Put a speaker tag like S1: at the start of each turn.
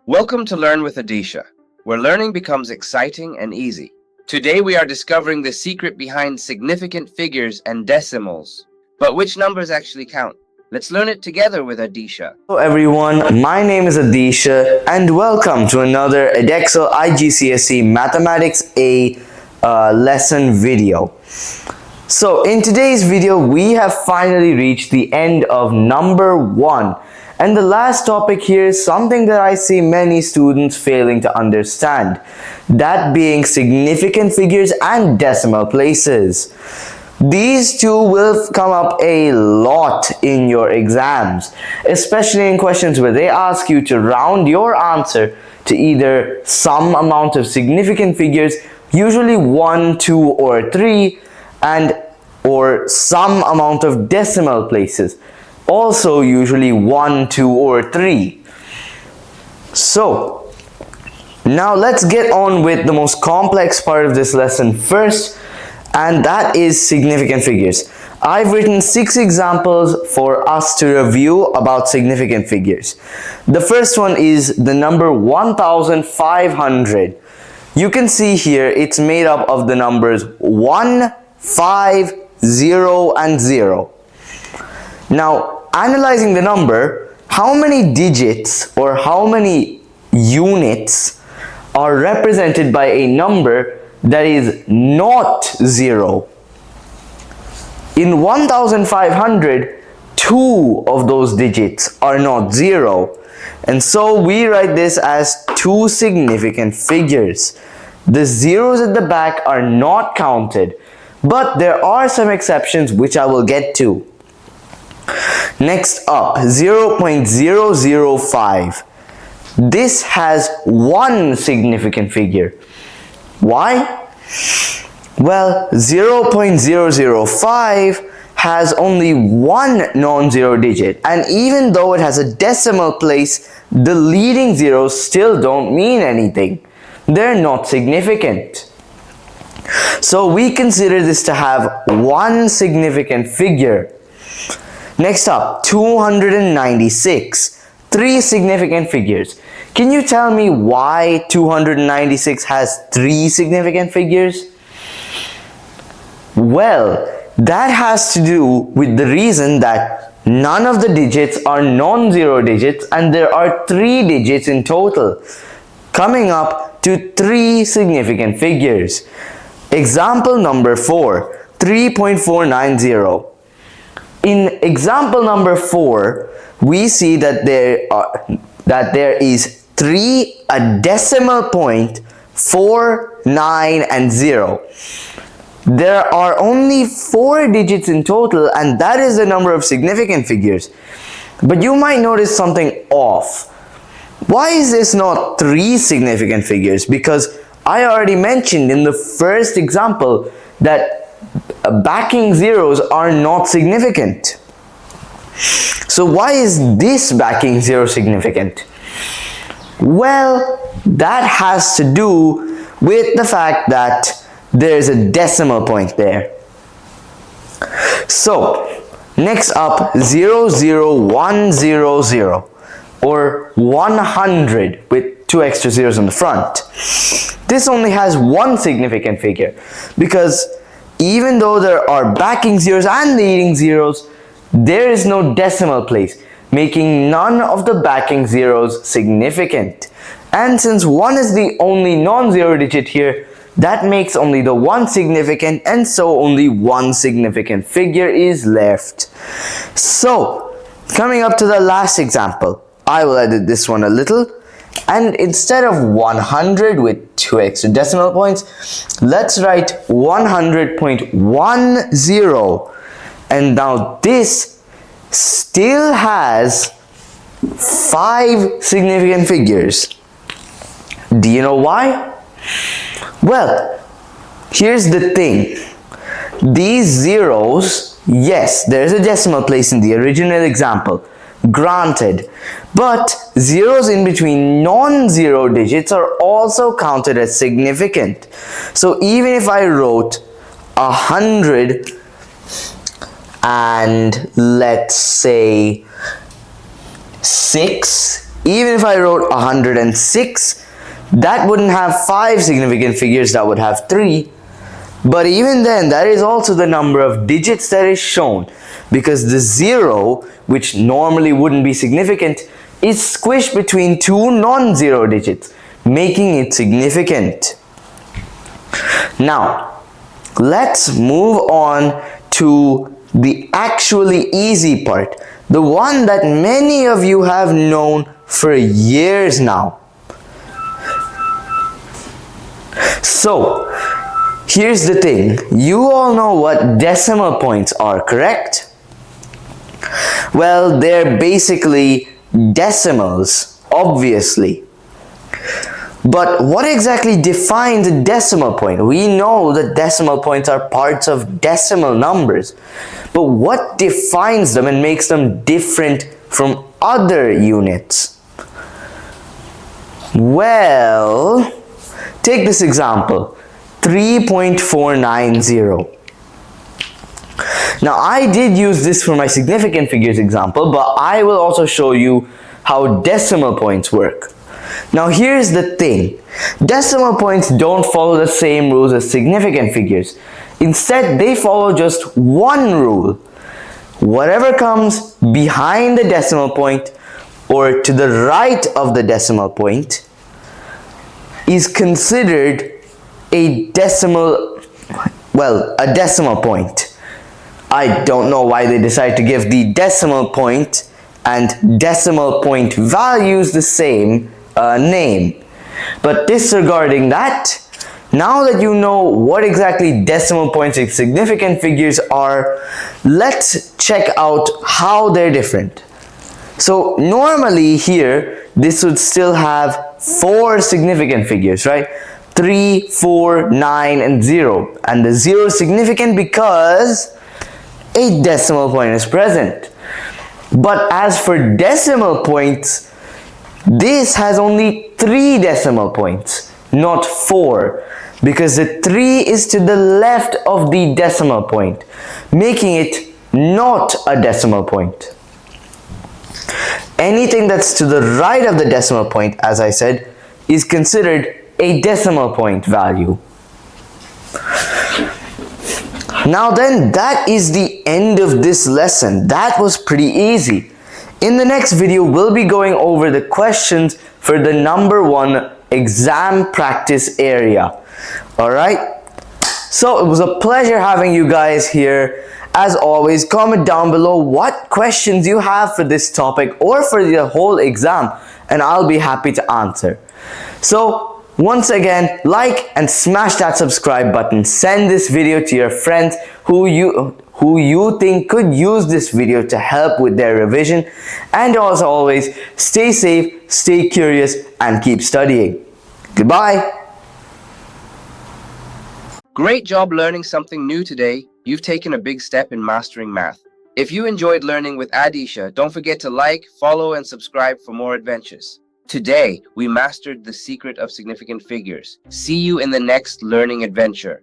S1: Welcome to Learn with Adeesha, where learning becomes exciting and easy. Today we are discovering the secret behind significant figures and decimals. But which numbers actually count? Let's learn it together with Adeesha.
S2: Hello everyone, my name is Adeesha and welcome to another Edexcel IGCSE Mathematics A lesson video. So in today's video we have finally reached the end of number 1, and the last topic here is something that I see many students failing to understand, that being significant figures and decimal places. These two will come up a lot in your exams, especially in questions where they ask you to round your answer to either some amount of significant figures, usually 1, 2, or 3, or some amount of decimal places, also usually 1, 2, or 3. So now let's get on with the most complex part of this lesson first, and that is significant figures. I've written 6 examples for us to review about significant figures. The first one is the number 1500. You can see here it's made up of the numbers 1, 5, 0, and 0. Now, analyzing the number, how many digits or how many units are represented by a number that is not 0? In 1500, 2 of those digits are not 0, and so we write this as 2 significant figures. The zeros at the back are not counted, but there are some exceptions which I will get to. Next up, 0.005. This has 1 significant figure. Why? Well, 0.005 has only 1 non-zero digit, and even though it has a decimal place, the leading zeros still don't mean anything. They're not significant. So we consider this to have 1 significant figure. Next up, 296. 3 significant figures. Can you tell me why 296 has 3 significant figures? Well, that has to do with the reason that none of the digits are non-zero digits and there are 3 digits in total, coming up to 3 significant figures. Example number 4, 3.490. In example number 4, we see that there is 3, a decimal point, 4, 9, and 0. There are only 4 digits in total, and that is the number of significant figures. But you might notice something off. Why is this not 3 significant figures? Because I already mentioned in the first example that backing zeros are not significant. So why is this backing 0 significant? Well, that has to do with the fact that there's a decimal point there. So next up, 00100, or 100 with 2 extra zeros on the front. This only has 1 significant figure, because even though there are backing zeros and leading zeros, there is no decimal place, making none of the backing zeros significant. And since 1 is the only non-zero digit here, that makes only the 1 significant, and so only 1 significant figure is left. So, coming up to the last example, I will edit this one a little, and instead of 100 with 2 extra decimal points, let's write 100.10. And now this still has 5 significant figures. Do you know why? Well, here's the thing. These zeros, yes, there's a decimal place in the original example, granted, but zeros in between non-zero digits are also counted as significant. So even if I wrote 100 and let's say 6 Even if I wrote 106, that wouldn't have 5 significant figures, that would have 3. But even then, that is also the number of digits that is shown, because the 0, which normally wouldn't be significant, is squished between 2 non-zero digits, making it significant. Now, let's move on to the actually easy part, the one that many of you have known for years now. So, here's the thing, you all know what decimal points are, correct? Well, they're basically decimals, obviously. But what exactly defines a decimal point? We know that decimal points are parts of decimal numbers. But what defines them and makes them different from other units? Well, take this example, 3.490. Now, I did use this for my significant figures example, but I will also show you how decimal points work. Now, here's the thing. Decimal points don't follow the same rules as significant figures. Instead, they follow just one rule. Whatever comes behind the decimal point or to the right of the decimal point is considered a decimal point. I don't know why they decide to give the decimal point and decimal point values the same name. But disregarding that, now that you know what exactly decimal points and significant figures are, let's check out how they're different. So normally here, this would still have 4 significant figures, right? 3, 4, 9, and 0. And the 0 is significant because a decimal point is present. But as for decimal points, this has only 3 decimal points, not 4, because the 3 is to the left of the decimal point, making it not a decimal point. Anything that's to the right of the decimal point, as I said, is considered a decimal point value. Now then, that is the end of this lesson. That was pretty easy. In the next video, we'll be going over the questions for the number 1 exam practice area. Alright? So it was a pleasure having you guys here. As always, comment down below what questions you have for this topic or for the whole exam, and I'll be happy to answer. So once again, like and smash that subscribe button. Send this video to your friends who you think could use this video to help with their revision. And as always, stay safe, stay curious, and keep studying. Goodbye.
S1: Great job learning something new today. You've taken a big step in mastering math. If you enjoyed learning with Adeesha, don't forget to like, follow, and subscribe for more adventures. Today, we mastered the secret of significant figures. See you in the next learning adventure.